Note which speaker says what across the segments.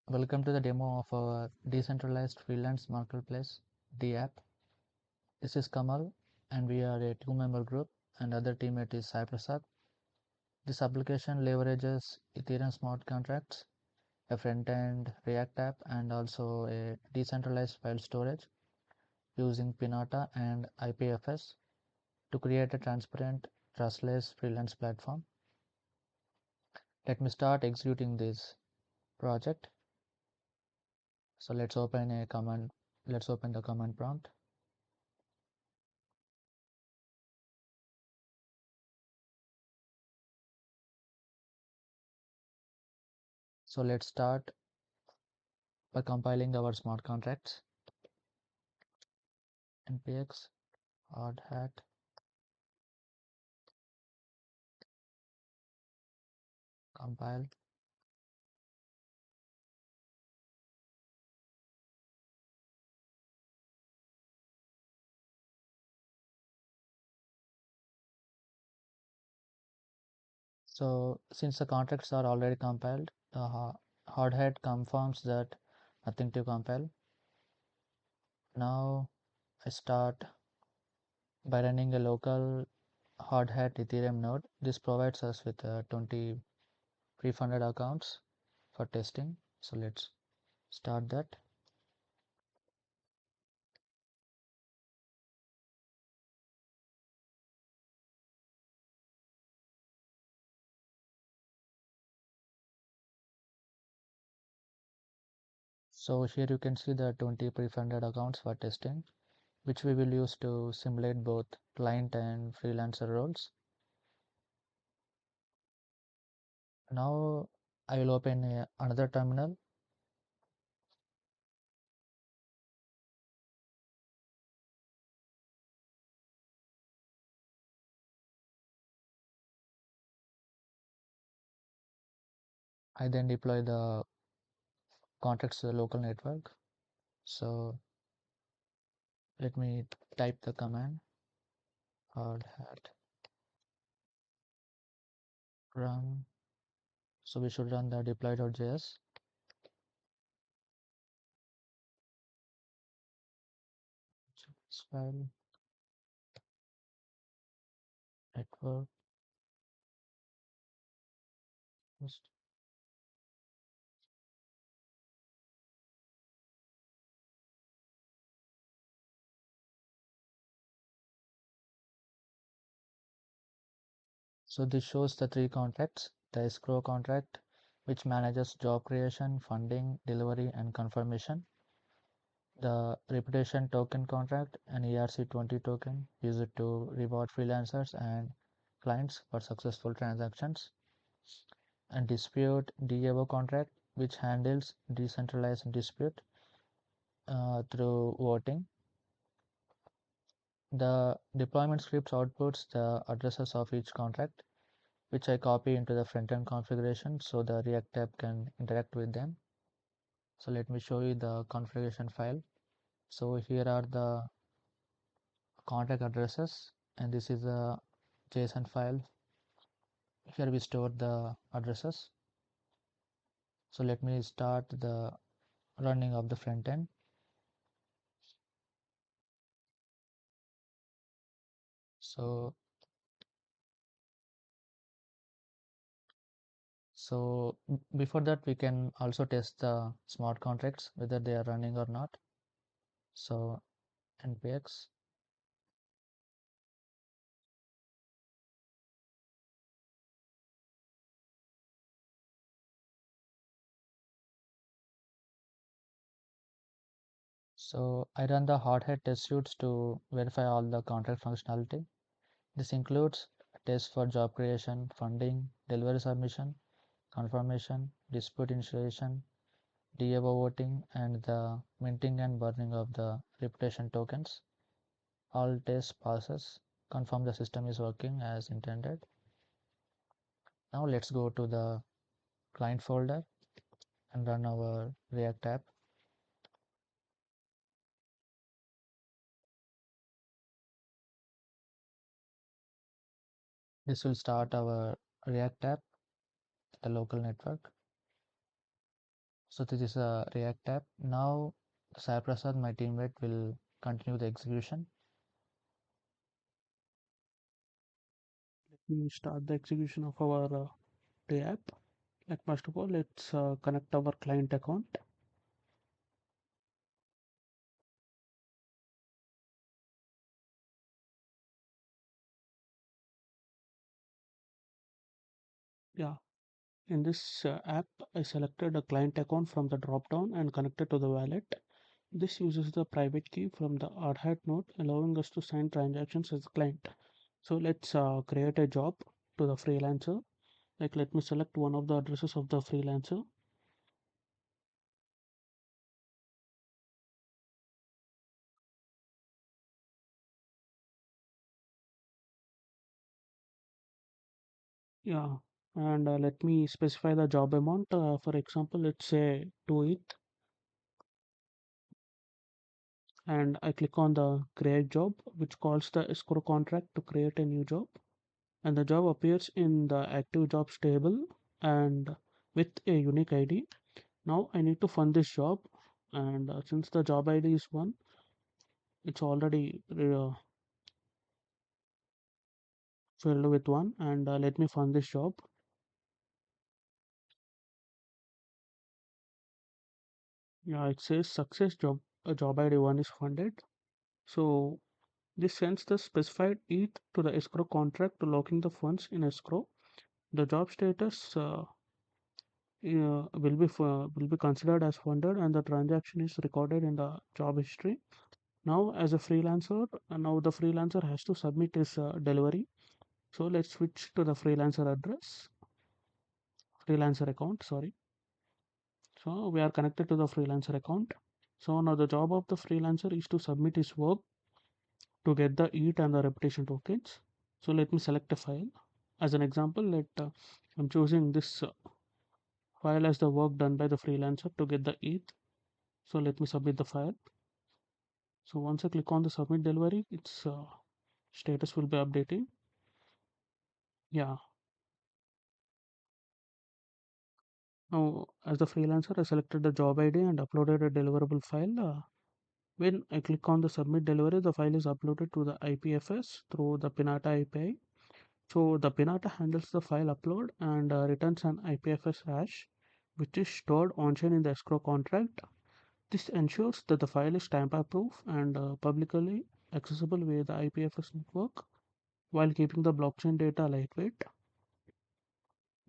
Speaker 1: Welcome to the demo of our Decentralized Freelance Marketplace Dapp. This is Kamal and we are a two-member group and other teammate is Sai Prasad. This application leverages Ethereum smart contracts, a front-end React app and also a decentralized file storage using Pinata and IPFS to create a transparent, trustless freelance platform. Let me start executing this project. So let's open the command prompt. So let's start by compiling our smart contracts. Npx hard hat compile. So since the contracts are already compiled, the hard hat confirms that nothing to compile. Now I start by running a local hard hat Ethereum node. This provides us with 20 pre-funded accounts for testing. So let's start that. So here you can see the 20 pre-funded accounts for testing, which we will use to simulate both client and freelancer roles. Now I will open another terminal. I then deploy the contracts to the local network. So let me type the command hard hat run. So we should run the deploy.js. File network host. So this shows the three contracts: the escrow contract, which manages job creation, funding, delivery, and confirmation; the reputation token contract, an ERC20 token used to reward freelancers and clients for successful transactions; and dispute DAO contract, which handles decentralized dispute through voting. The deployment scripts outputs the addresses of each contract, which I copy into the front-end configuration so the React app can interact with them. So let me show you the configuration file. So here are the contact addresses, and this is a JSON file. Here we store the addresses. So let me start the running of the front end. So before that, we can also test the smart contracts, whether they are running or not. So npx So I run the hot hat test suits to verify all the contract functionality. This includes tests for job creation, funding, delivery submission, confirmation, dispute initiation, DAO voting, and the minting and burning of the reputation tokens. All test passes confirm the system is working as intended. Now let's go to the client folder and run our React app. This will start our React app, the local network. So this is a React app. Now Sai Prasad, my teammate, will continue the execution.
Speaker 2: We start the execution of our day app. Like first of all, let's connect our client account. Yeah, in this app, I selected a client account from the drop down and connected to the wallet. This uses the private key from the Arhat node, allowing us to sign transactions as a client. So let's create a job to the freelancer. Like let me select one of the addresses of the freelancer. Yeah, and let me specify the job amount. For example, let's say 2 ETH, and I click on the create job, which calls the escrow contract to create a new job. And the job appears in the active jobs table and with a unique ID. Now I need to fund this job, and since the job ID is 1, it's already filled with 1, and let me fund this job. Yeah, it says success job, job ID 1 is funded. So this sends the specified ETH to the escrow contract to locking the funds in escrow. The job status will be considered as funded, and the transaction is recorded in the job history. Now as a freelancer, now the freelancer has to submit his delivery. So let's switch to the freelancer account, sorry. So we are connected to the freelancer account. So now the job of the freelancer is to submit his work to get the ETH and the reputation tokens. So let me select a file. As an example, I'm choosing this file as the work done by the freelancer to get the ETH. So let me submit the file. So once I click on the submit delivery, its status will be updating. Yeah. Now as the freelancer, I selected the job ID and uploaded a deliverable file. When I click on the submit delivery, the file is uploaded to the IPFS through the Pinata API. So the Pinata handles the file upload and returns an IPFS hash, which is stored on-chain in the escrow contract. This ensures that the file is tamper-proof and publicly accessible via the IPFS network while keeping the blockchain data lightweight.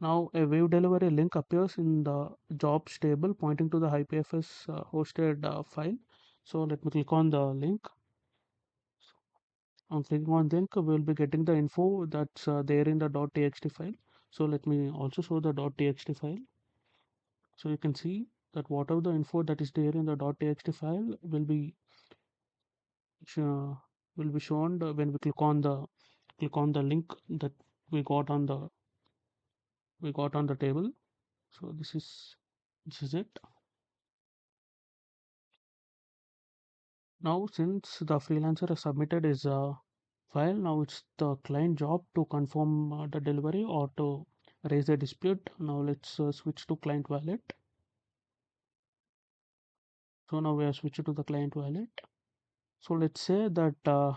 Speaker 2: Now a wave delivery link appears in the jobs table pointing to the IPFS hosted file. So let me click on the link. On clicking on link, we will be getting the info that's there in the .txt file. So let me also show the .txt file. So you can see that whatever the info that is there in the .txt file sh- will be shown when we click on the link that we got on the table. So this is it. Now since the freelancer has submitted his file, now it's the client job to confirm the delivery or to raise a dispute. Now let's switch to client wallet. So now we are switched to the client wallet. So let's say that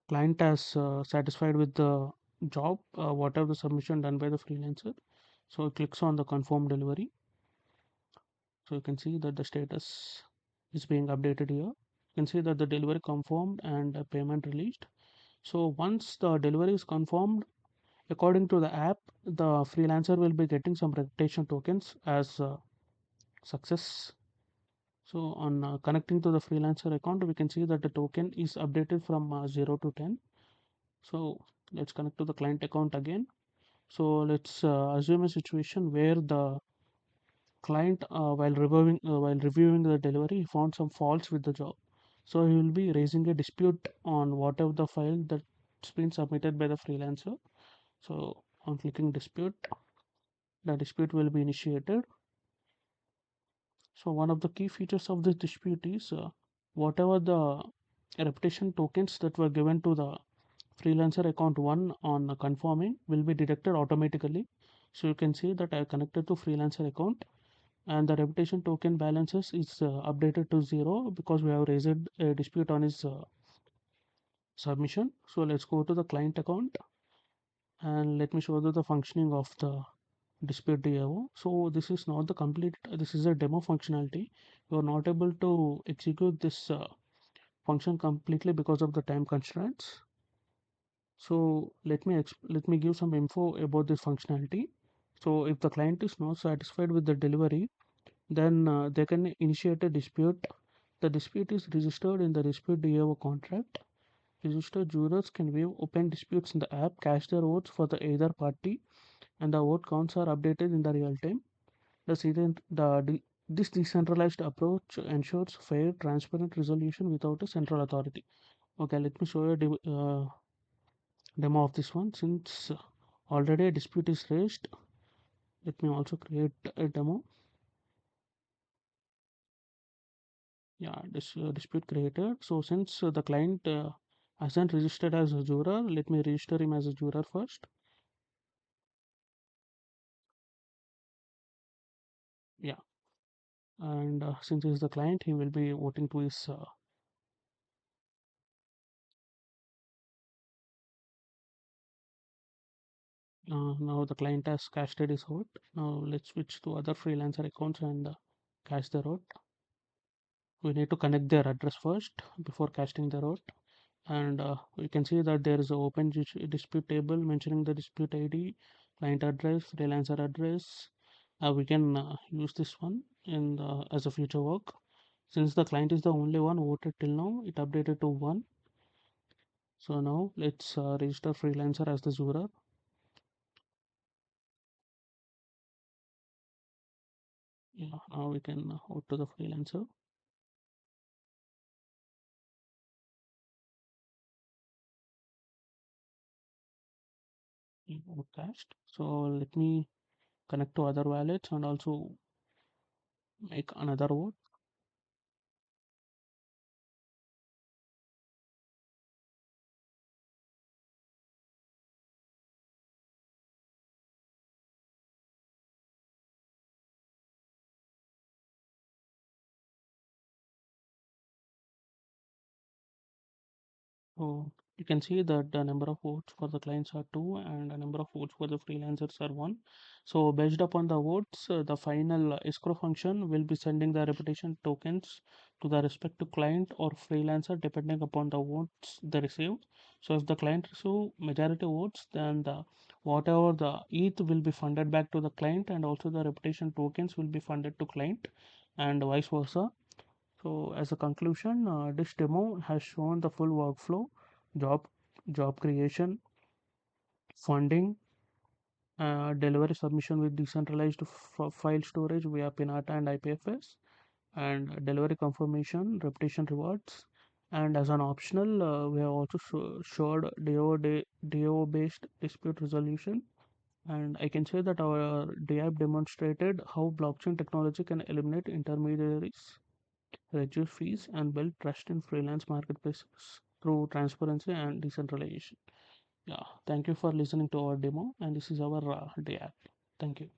Speaker 2: client has satisfied with the job, whatever the submission done by the freelancer. So it clicks on the confirm delivery. So you can see that the status is being updated here. You can see that the delivery confirmed and payment released. So once the delivery is confirmed, according to the app, the freelancer will be getting some reputation tokens as success. So on connecting to the freelancer account, we can see that the token is updated from 0 to 10. So let's connect to the client account again. So let's assume a situation where the client, while reviewing the delivery, found some faults with the job. So he will be raising a dispute on whatever the file that's been submitted by the freelancer. So on clicking dispute, the dispute will be initiated. So one of the key features of this dispute is whatever the reputation tokens that were given to the freelancer account 1 on confirming will be deducted automatically. So you can see that I connected to freelancer account and the reputation token balances is updated to 0 because we have raised a dispute on his submission. So let's go to the client account and let me show you the functioning of the dispute DAO. So this is not the complete, this is a demo functionality. You are not able to execute this function completely because of the time constraints. So let me give some info about this functionality. So if the client is not satisfied with the delivery, then they can initiate a dispute. The dispute is registered in the dispute DAO contract. Registered jurors can view open disputes in the app, cache their votes for the either party, and the vote counts are updated in the real time. This decentralized approach ensures fair, transparent resolution without a central authority. Okay, let me show you a demo of this one. Since already a dispute is raised, let me also create a demo. Yeah, this dispute created. So since the client hasn't registered as a juror, let me register him as a juror first. Yeah, and since he is the client, he will be voting to his. Now the client has casted his vote. Now let's switch to other freelancer accounts and cache their vote. We need to connect their address first before casting their vote. And you can see that there is an open dispute table mentioning the dispute ID, client address, freelancer address. We can use this one in as a future work. Since the client is the only one voted till now, it updated to 1. So now let's register freelancer as the juror. Yeah, now we can vote to the freelancer. Vote cast. So let me connect to other wallets and also make another vote. So you can see that the number of votes for the clients are 2 and the number of votes for the freelancers are 1. So based upon the votes, the final escrow function will be sending the reputation tokens to the respective client or freelancer depending upon the votes they receive. So if the client receive majority votes, then whatever the ETH will be funded back to the client, and also the reputation tokens will be funded to client, and vice versa. So as a conclusion, this demo has shown the full workflow: job job creation, funding, delivery submission with decentralized file storage via Pinata and IPFS, and delivery confirmation, reputation rewards. And as an optional, we have also showed DO based dispute resolution. And I can say that our DApp demonstrated how blockchain technology can eliminate intermediaries, reduce fees, and build trust in freelance marketplaces through transparency and decentralization. Yeah, thank you for listening to our demo, and this is our day app. Thank you.